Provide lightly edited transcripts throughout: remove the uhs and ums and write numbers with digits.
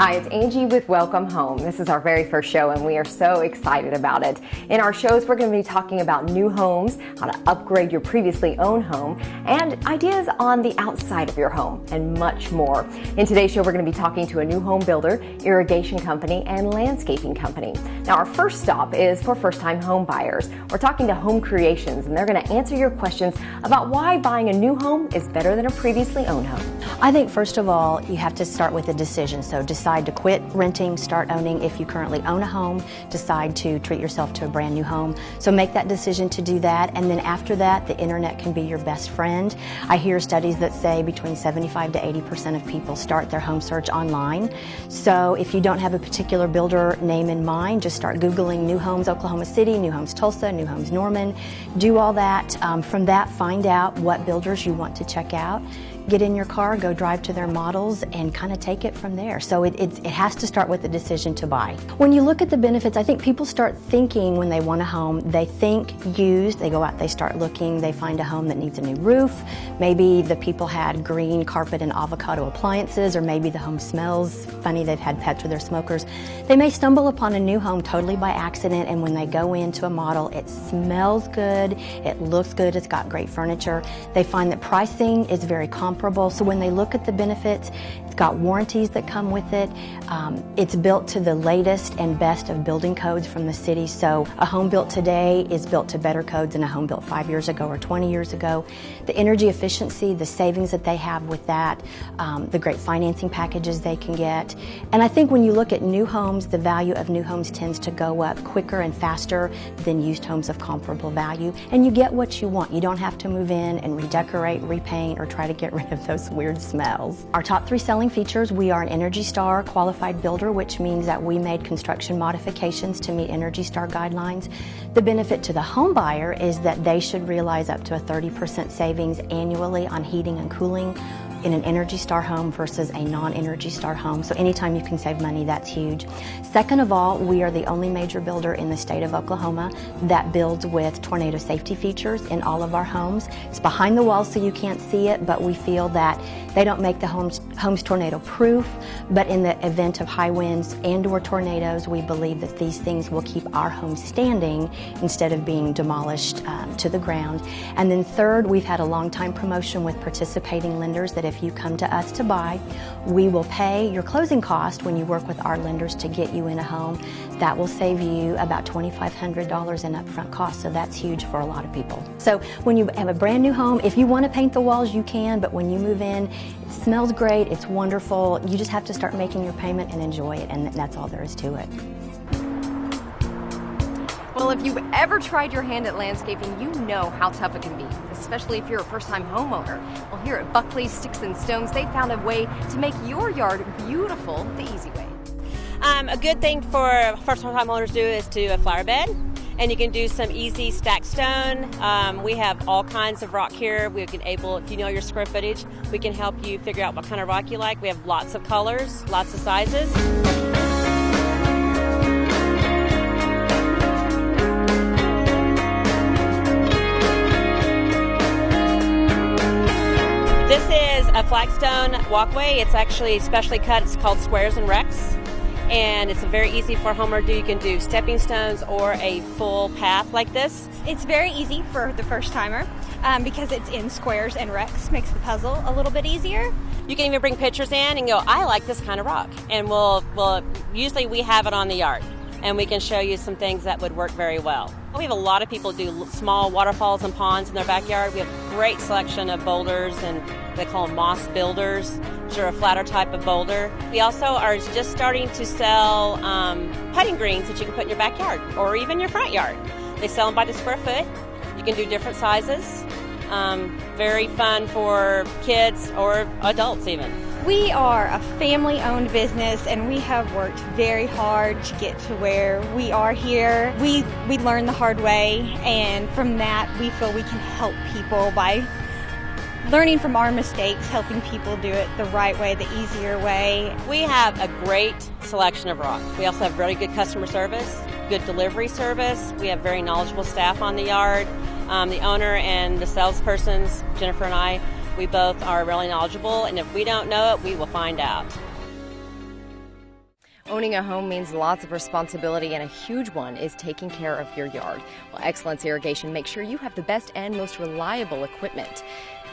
Hi, it's Angie with Welcome Home. This is our very first show and we are so excited about it. In our shows, we're going to be talking about new homes, how to upgrade your previously owned home, and ideas on the outside of your home, and much more. In today's show, we're going to be talking to a new home builder, irrigation company, and landscaping company. Now, our first stop is for first-time home buyers. We're talking to Home Creations, and they're going to answer your questions about why buying a new home is better than a previously owned home. I think, first of all, you have to start with a decision. So decide to quit renting, start owning. If you currently own a home, decide to treat yourself to a brand new home. So make that decision to do that. And then after that, the internet can be your best friend. I hear studies that say between 75 to 80% of people start their home search online. So if you don't have a particular builder name in mind, just start Googling new homes Oklahoma City, new homes Tulsa, new homes Norman. Do all that. From that, find out what builders you want to check out. Get in your car, go drive to their models, and kind of take it from there. So it has to start with the decision to buy. When you look at the benefits, I think people start thinking when they want a home, they think used, they go out, they start looking, they find a home that needs a new roof. Maybe the people had green carpet and avocado appliances, or maybe the home smells funny, they've had pets or they're smokers. They may stumble upon a new home totally by accident, and when they go into a model, it smells good, it looks good, it's got great furniture. They find that pricing is very comparable. So when they look at the benefits, it's got warranties that come with it. It's built to the latest and best of building codes from the city. So a home built today is built to better codes than a home built 5 years ago or 20 years ago. The energy efficiency, the savings that they have with that, the great financing packages they can get. And I think when you look at new homes, the value of new homes tends to go up quicker and faster than used homes of comparable value. And you get what you want. You don't have to move in and redecorate, repaint, or try to get rid of those weird smells. Our top 3 selling features: we are an Energy Star qualified builder, which means that we made construction modifications to meet Energy Star guidelines. The benefit to the home buyer is that they should realize up to a 30% savings annually on heating and cooling in an Energy Star home versus a non-Energy Star home. So anytime you can save money, that's huge. Second of all, we are the only major builder in the state of Oklahoma that builds with tornado safety features in all of our homes. It's behind the wall so you can't see it, but we feel that they don't make the homes tornado proof, but in the event of high winds and or tornadoes, we believe that these things will keep our homes standing instead of being demolished to the ground. And then third, we've had a long time promotion with participating lenders that if you come to us to buy, we will pay your closing cost when you work with our lenders to get you in a home. That will save you about $2,500 in upfront costs, so that's huge for a lot of people. So when you have a brand new home, if you want to paint the walls, you can, but when you move in, it smells great, it's wonderful. You just have to start making your payment and enjoy it, and that's all there is to it. Well, if you've ever tried your hand at landscaping, you know how tough it can be, especially if you're a first-time homeowner. Well, here at Buckley Sticks and Stones, they found a way to make your yard beautiful the easy way. A good thing for first-time homeowners to do is do a flower bed, and you can do some easy stacked stone. We have all kinds of rock here. We can if you know your square footage, we can help you figure out what kind of rock you like. We have lots of colors, lots of sizes. This is a flagstone walkway. It's actually specially cut. It's called squares and rects. And it's very easy for a homeowner to do. You can do stepping stones or a full path like this. It's very easy for the first timer because it's in squares and rects, makes the puzzle a little bit easier. You can even bring pictures in and go, I like this kind of rock. And usually we have it on the yard, and we can show you some things that would work very well. We have a lot of people do small waterfalls and ponds in their backyard. We have a great selection of boulders, and they call them moss builders, which are a flatter type of boulder. We also are just starting to sell putting greens that you can put in your backyard or even your front yard. They sell them by the square foot. You can do different sizes. Very fun for kids or adults even. We are a family-owned business, and we have worked very hard to get to where we are here. We learned the hard way, and from that we feel we can help people by learning from our mistakes, helping people do it the right way, the easier way. We have a great selection of rock. We also have very good customer service, good delivery service. We have very knowledgeable staff on the yard. The owner and the salespersons, Jennifer and I, we both are really knowledgeable, and if we don't know it, we will find out. Owning a home means lots of responsibility, and a huge one is taking care of your yard. Well, Excellence Irrigation makes sure you have the best and most reliable equipment,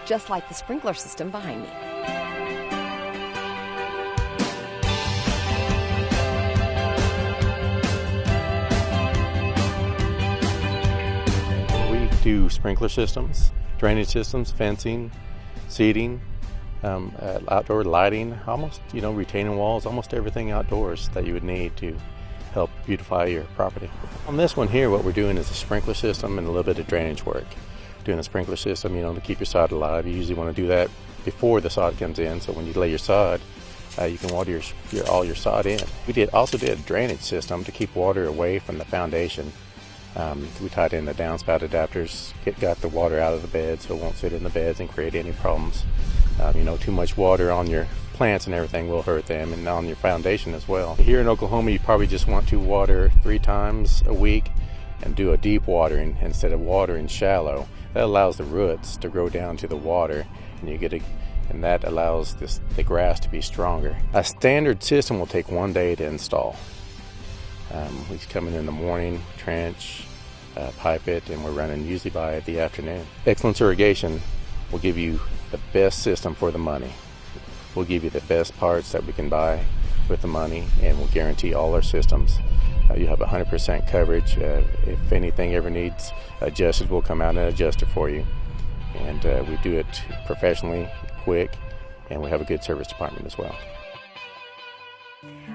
just like the sprinkler system behind me. We do sprinkler systems, drainage systems, fencing, seeding, outdoor lighting, almost, retaining walls, almost everything outdoors that you would need to help beautify your property. On this one here, what we're doing is a sprinkler system and a little bit of drainage work. Doing a sprinkler system, to keep your sod alive. You usually want to do that before the sod comes in, so when you lay your sod, you can water all your sod in. We also did a drainage system to keep water away from the foundation. We tied in the downspout adapters, got the water out of the bed so it won't sit in the beds and create any problems. Too much water on your plants and everything will hurt them, and on your foundation as well. Here in Oklahoma, you probably just want to water 3 times a week and do a deep watering instead of watering shallow. That allows the roots to grow down to the water, and that allows the grass to be stronger. A standard system will take 1 day to install. We come in the morning, trench, pipe it, and we're running usually by the afternoon. Excellence Irrigation will give you the best system for the money. We'll give you the best parts that we can buy with the money, and we'll guarantee all our systems. You have 100% coverage. If anything ever needs adjusted, we'll come out and adjust it for you. And we do it professionally, quick, and we have a good service department as well.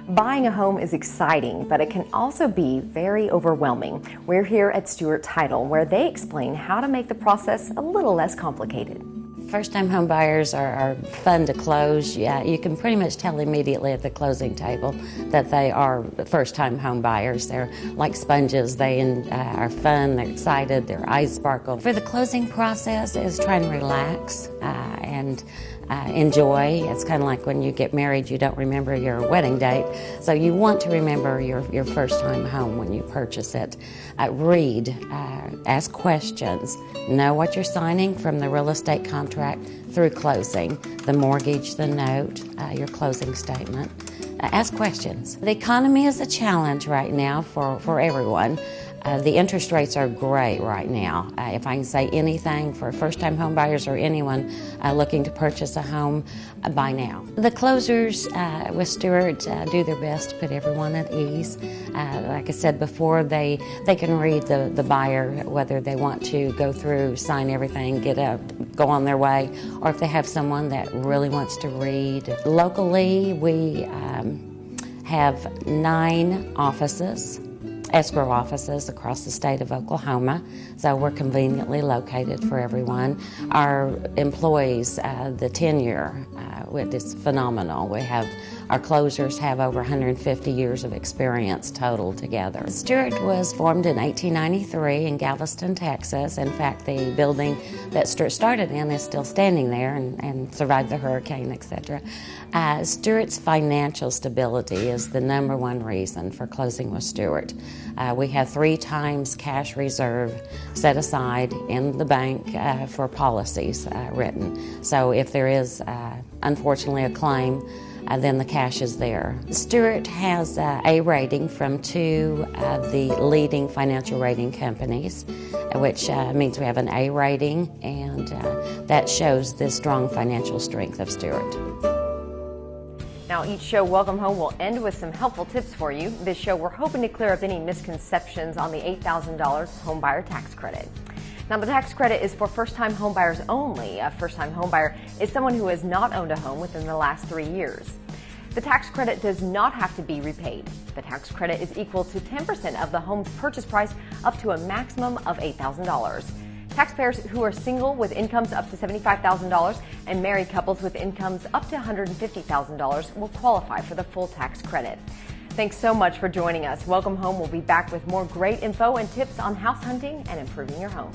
Buying a home is exciting, but it can also be very overwhelming. We're here at Stewart Title, where they explain how to make the process a little less complicated. First-time home buyers are fun to close. Yeah, you can pretty much tell immediately at the closing table that they are first-time home buyers. They're like sponges. They are fun, they're excited, their eyes sparkle. For the closing process is trying to relax and enjoy. It's kind of like when you get married, you don't remember your wedding date. So you want to remember your first-time home when you purchase it. Read, ask questions, know what you're signing from the real estate contract through closing, the mortgage, the note, your closing statement. Ask questions. The economy is a challenge right now for everyone. The interest rates are great right now. If I can say anything for first-time home buyers or anyone looking to purchase a home, buy now. The closers with Stewart do their best to put everyone at ease. Like I said before, they can read the buyer, whether they want to go through, sign everything, go on their way, or if they have someone that really wants to read. Locally, we have 9 offices, escrow offices across the state of Oklahoma, so we're conveniently located for everyone. Our employees, the tenure, it's phenomenal. Our closers have over 150 years of experience total together. Stewart was formed in 1893 in Galveston, Texas. In fact, the building that Stewart started in is still standing there and survived the hurricane, etc. Stewart's financial stability is the #1 reason for closing with Stewart. We have 3 times cash reserve set aside in the bank for policies written. So if there is, unfortunately, a claim, then the cash is there. Stewart has a rating from 2 of the leading financial rating companies, which means we have an A rating, and that shows the strong financial strength of Stewart. Now, each show, Welcome Home, will end with some helpful tips for you. This show, we're hoping to clear up any misconceptions on the $8,000 home buyer tax credit. Now, the tax credit is for first-time home buyers only. A first-time home buyer is someone who has not owned a home within the last 3 years. The tax credit does not have to be repaid. The tax credit is equal to 10% of the home's purchase price up to a maximum of $8,000. Taxpayers who are single with incomes up to $75,000 and married couples with incomes up to $150,000 will qualify for the full tax credit. Thanks so much for joining us. Welcome Home will be back with more great info and tips on house hunting and improving your home.